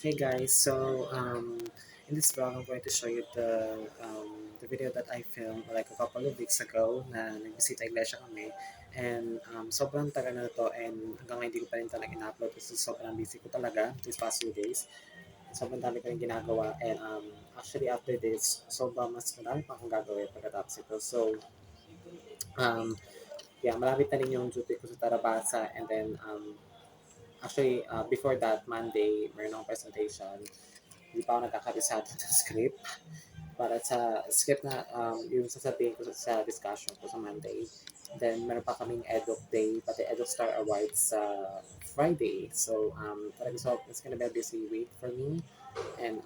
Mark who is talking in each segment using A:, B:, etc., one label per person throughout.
A: Hey guys, so in this vlog, I'm going to show you the video that I filmed like a couple of weeks ago na nagbisita iglesia kami. And sobrang tagal na to and hanggang ngayon hindi ko pa rin talaga in-upload kasi sobrang busy ko talaga these past few days. Sobrang dami ko rin ginagawa and actually after this, sobrang mas marami pa akong gagawin pagkatapos ito. So yeah, malapit na rin yung duty ko sa Tarabasa and then actually, before that, Monday, meron akong presentation. Hindi pa ako nagkakabisado ng script. Para sa script na yung sasabihin ko sa discussion ko sa Monday. Then, meron pa kaming EDUC Day, pati EDUC Star Awards sa Friday. So, talagang it's gonna be a busy week for me. And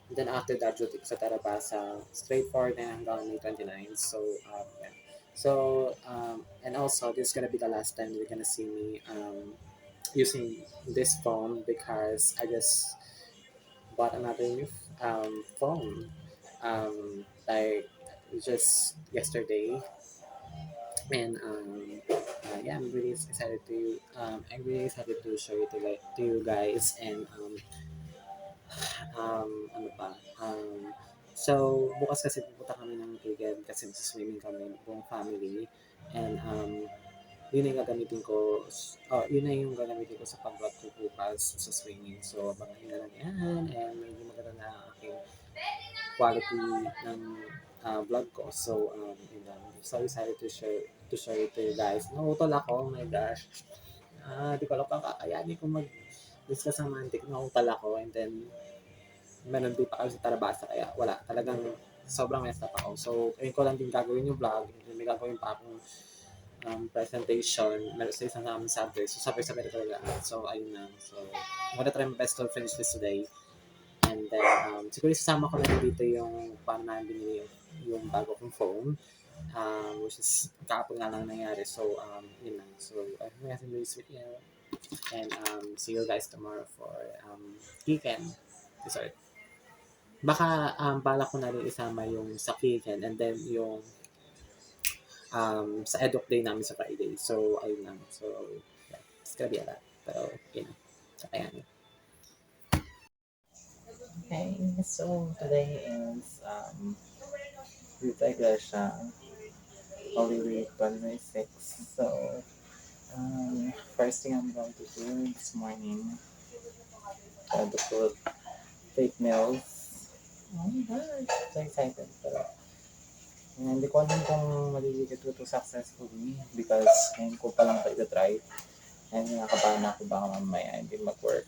A: then after that, duty ko sa Tarabasa, straightforward na hanggang May 29. So, yeah. So, and also, this is gonna be the last time you're gonna see me using this phone because I just bought another new phone like just yesterday, and yeah, I'm really excited to show it to you guys, and ano pa, so bukas kasi pupunta kami ng Vegan kasi magsa-swimming kami buong family, and yun yung gagamitin ko, yun na yung gagamitin ko sa pag-vlog ko bukas sa swimming. So, abangan nyo na lang yan, and medyo maganda na ang aking quality ng vlog ko. So, yun lang. So excited to share it to you guys. Nautol ako, oh my gosh. Di ko alam kung kakayanin ko mag-discuss ang mantik. Nautol ako, and then meron din pa kami sa Tarabasa, kaya wala. Talagang sobrang messed up ako. So, ayun ko lang din gagawin yung vlog. May gagawin pa akong presentation, meron sa isang namin subject. So, sabay-sabay na talaga. So, ayun na. So, I'm gonna try my best to finish this today. And then, siguro isasama ko na dito yung paano namin binili yung bago kong phone. Which is, kahapon nga lang nangyari. So, yun lang. So, I hope you guys enjoy this video. And, see you guys tomorrow for weekend. Sorry. Baka, bala ko na rin isama yung sa weekend and then yung sa EDUC Day namin sa Friday. So, ayun lang. So, yeah, it's gonna be a lot. Pero, yun know, kakayanin.
B: Okay, so today is Rita Iglesia, Holy Week 2026. So, first thing I'm going to do this morning, to put fake nails. Oh my God, so excited. Pero, hindi ko alam kung maliliit ito successfully because ngayon ko pa lang ito try. And nakakabahan ako baka mamaya hindi mag-work.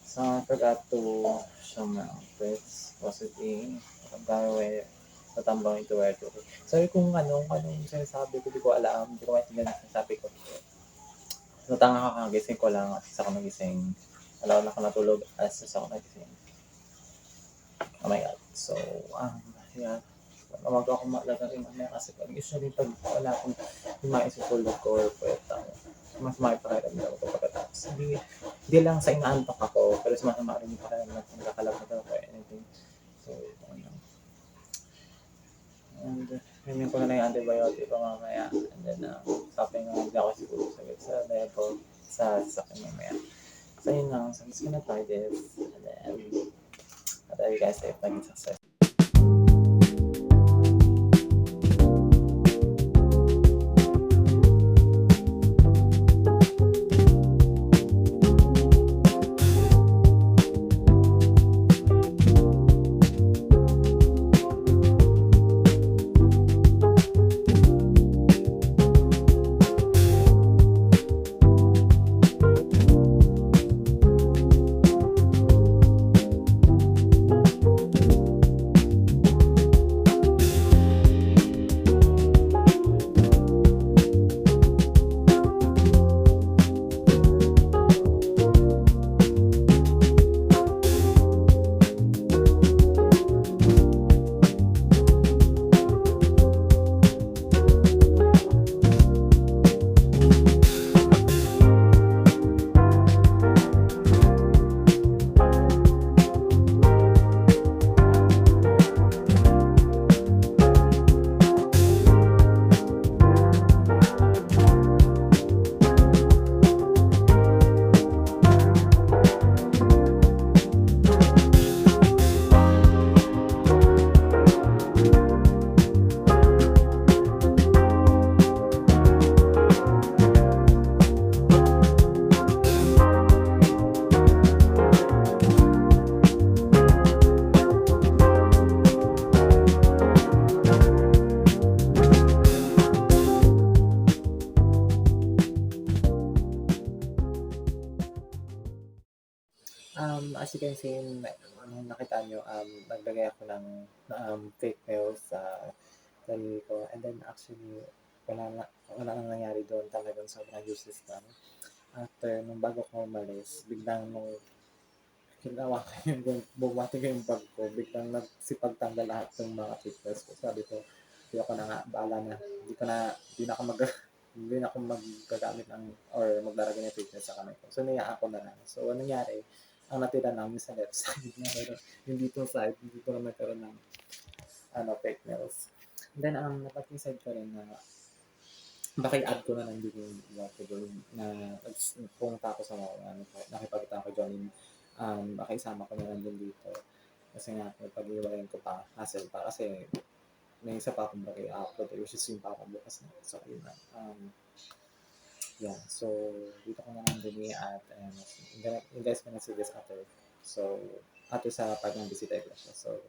B: So I forgot to show my outfits. Possibly, gagawin tatambang ito wear to. Sorry kung anong sinasabi ko, di ko alam. Hindi ko maintindihan ang sinasabi ko. Natanga kakagising ko lang at isa ko nagising. Alam na ako natulog as isa ko nagising. Oh my God. So, yeah. Mamag ako malaga rin mamaya kasi usually pag wala akong maisutulog ko or pweta, mas makipakiramdam ko pagkatapos. Hindi lang sa inaantok ako, pero sumasama rin yung pakiramdam kung nakakalapit ako or anything. So, ano. And, himin ko na lang yung antibiotic ko mamaya. And then, sabi nga, hindi ako siguro sa level sa sakin mamaya. So, yun lang. So, I'm just gonna try this. And then, I'll tell you guys if naging success. As you can see, nung nakita nyo, naglagay ako ng fake nails sa daliri ko. And then actually, wala nang nangyari doon. Talagang sobrang useless lang. After, nung bago ko umalis, biglang nung ginawa ko bumati ko yung bag ko, biglang nagsipagtanggal lahat ng mga fitness ko. Sabi ko, hindi ako na nga, bahala na. Hindi na ako hindi na ako magagamit ng, or maglalagay ng fitness sa kamay ko. So, niyaan ko na lang. So, anong nangyari? Ang natira namin sa left side na, pero yung dito side, hindi ko na nagkaroon ng fake nails. And then, napag-decide ko rin na baka i-add ko na lang din yung water na pumunta ako sa nakipagta ako dyan. Baka isama ko na lang din dito. Kasi nga, pag-iwalayin ko pa, hassle pa. Kasi may isa pa akong bagay upload, which is yung pa akong bukas na. So, yun na. Yeah, so, dito ko na lang din i-add. And you guys gonna see this after. So, after sa pag ng bisita ko siya. So,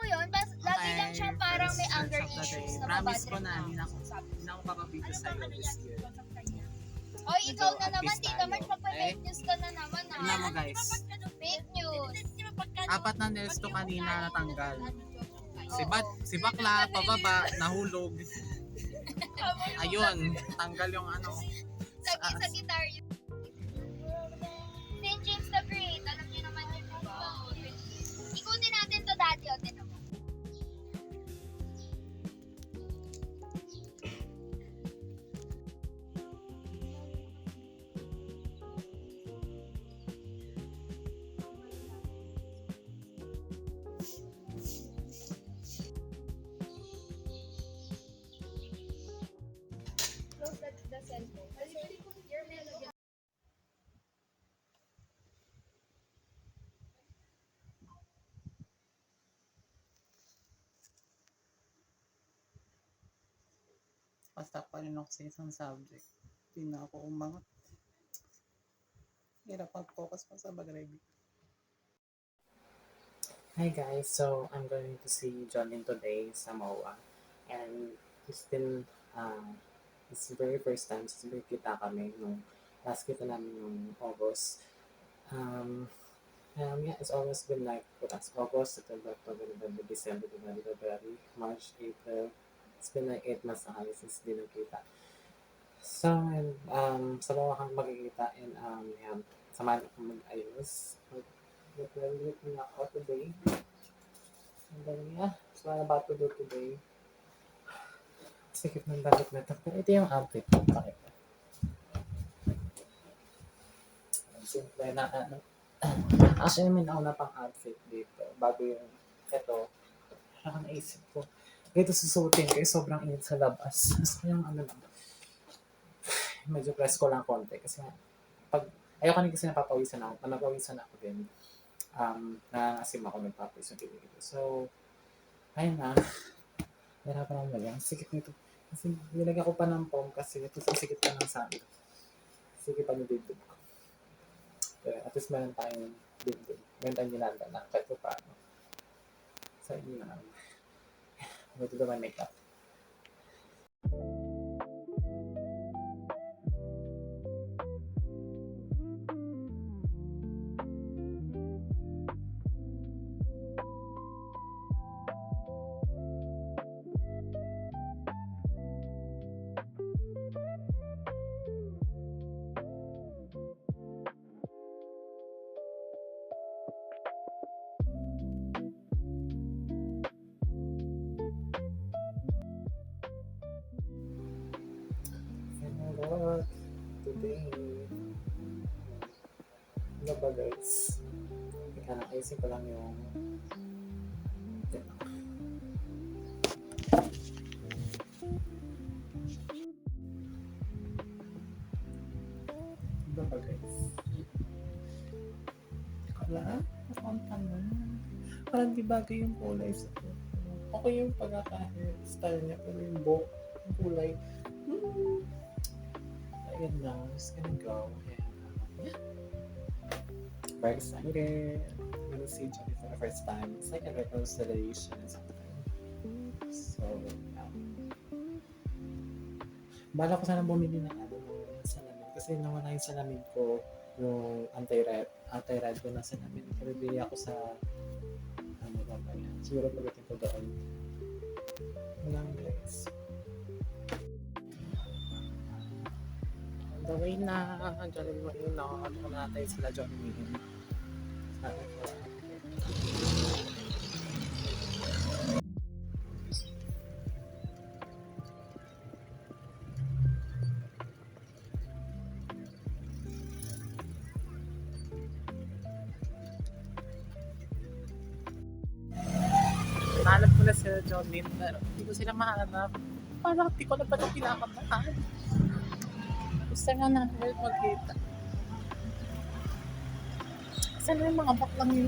C: mo yun, lagi lang siya parang may anger issues na
B: promise ko
C: mabadrip
B: na,
C: na.
B: hindi na ako papabidyo sa'yo this year.
C: Oy, ikaw na
B: At
C: naman,
B: least
C: Tita
B: tayo.
C: March, magpa-fake news ka na naman ha.
B: Tignan mo guys,
C: Fake news.
B: 4 na nails to kanina natanggal.
C: Oo.
B: Si bakla, pababa, nahulog. Ayun, tanggal yung ano.
C: Sa guitar yun. St. James the Great, alam niyo naman yun, diba? Ikutin natin to dati, o, tinan mo. Close the cellphone. Your melody.
B: Basta pa rin ako sa isang subject. Hindi na ako umangat. Hirap mag-focus pa sa pag-review. Hi guys, so I'm going to see Jolin today sa MOA. And it's been, it's the very first time since kita kami nung last kita namin nung August. Yeah, it's almost been like August, September, October, November, December, January, February, March, April. It's been like 8 months na kami since di nagkita. So, and, sa mga kang magkikita and yeah, samahan ako mag-ayos. Mag-graduate na ako today. And then, yeah, that's what I'm about to do today. Sikip ng damit na ito. Pero ito yung outfit ko. Pakita. Simple na ano. Actually, may nauna pang outfit dito. Bago yung ito. Parang naisip ko. Dito susutin kasi sobrang init sa labas. Gusto yung ano lang. Medyo press ko lang konti. Kasi pag ayoko rin kasi napapawisan ako. Napapawisan ako din. Nangangasim ako nagpapawisan dito. So, ayun na. Hirapan ako lang. Sikip nito. Kasi nilagyan ko pa ng foam kasi ito sa sikip pa ng sando. Sikip pa ng dibdib ko. Pero at least meron tayong dibdib. Meron tayong ginagana kahit pa paano. So, yun na. I'm going to do my makeup. Hello, today. Ano ba guys? Teka na, ayusin ko lang yung ano ba guys? Teka lang, nakontan na. Parang di bagay yung kulay sa ko. Okay yung pagkaka-style niya, pero yung buhok, yung kulay, ayun lang, I'm just gonna go and yeah. Very excited. I'm gonna see Johnny for the first time. It's like a reconciliation or something. So, bala ko sana bumili ng salamin kasi nawala yung salamin ko
A: yung anti-red ko nasa namin. Pero bili ako sa ano ba ba yan? Siguro pagdating ko doon. Walang guys. On the way na. Jollibee na. Ano na tayo sila Jollibee. Sabi ko. Hanap ko na sila Jollibee pero hindi ko sila mahanap. Parang di ko na pa ito pinakabahan. Gusto nga natin magkita. Saan na yung mga baklang yun?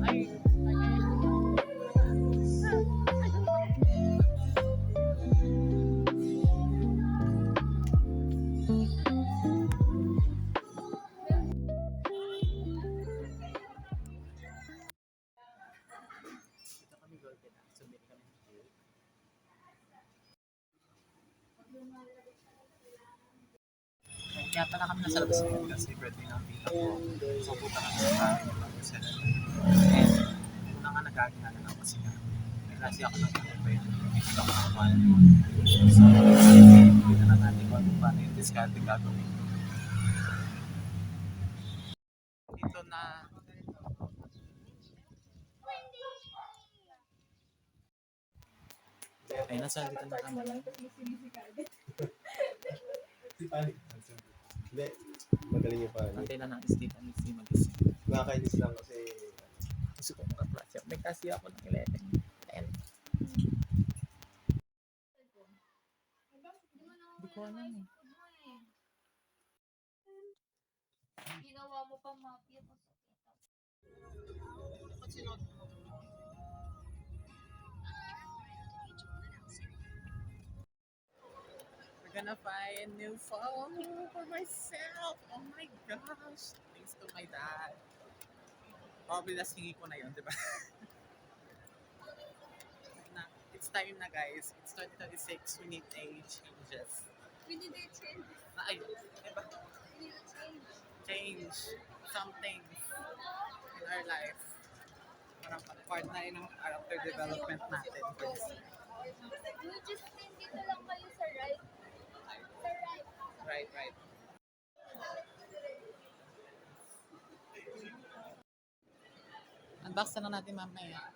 A: Ay, dito kami Golden na. Sumili kami ng cake. Kaya pala kami nasa labas ngayon kasi birthday ng tita ko. So, puta kami sa bahay ng mga sila. And, una nga nagagana na lang kasi nga. May klase ako ng ano pa yun. Gusto ko ng one. So, hindi na natin kung ano paano yung discard yung gagawin. Dito na. Ay, nasa dito na kami.
D: Hindi, magaling yung paano.
A: Antay na ng Steve and Lucy mag-isip.
D: Nakakainis lang kasi
A: Gusto ko makaklase. May kasi ako ng 11. 10. Hindi ko alam eh.
C: Ginawa mo pa mafia pa sa
A: We're gonna buy a new phone for myself. Oh my gosh. Thanks to my dad. Probably last hingi ko na yun, di ba? Na, it's time na guys. It's 2026. We need a changes.
C: We need a change.
A: Ay, diba?
C: We need a change.
A: Change something in our life. Parang part na yun ng character development natin.
C: You just think dito lang kayo sa right. Sa right.
A: Right, right. Unbox na lang natin mamaya.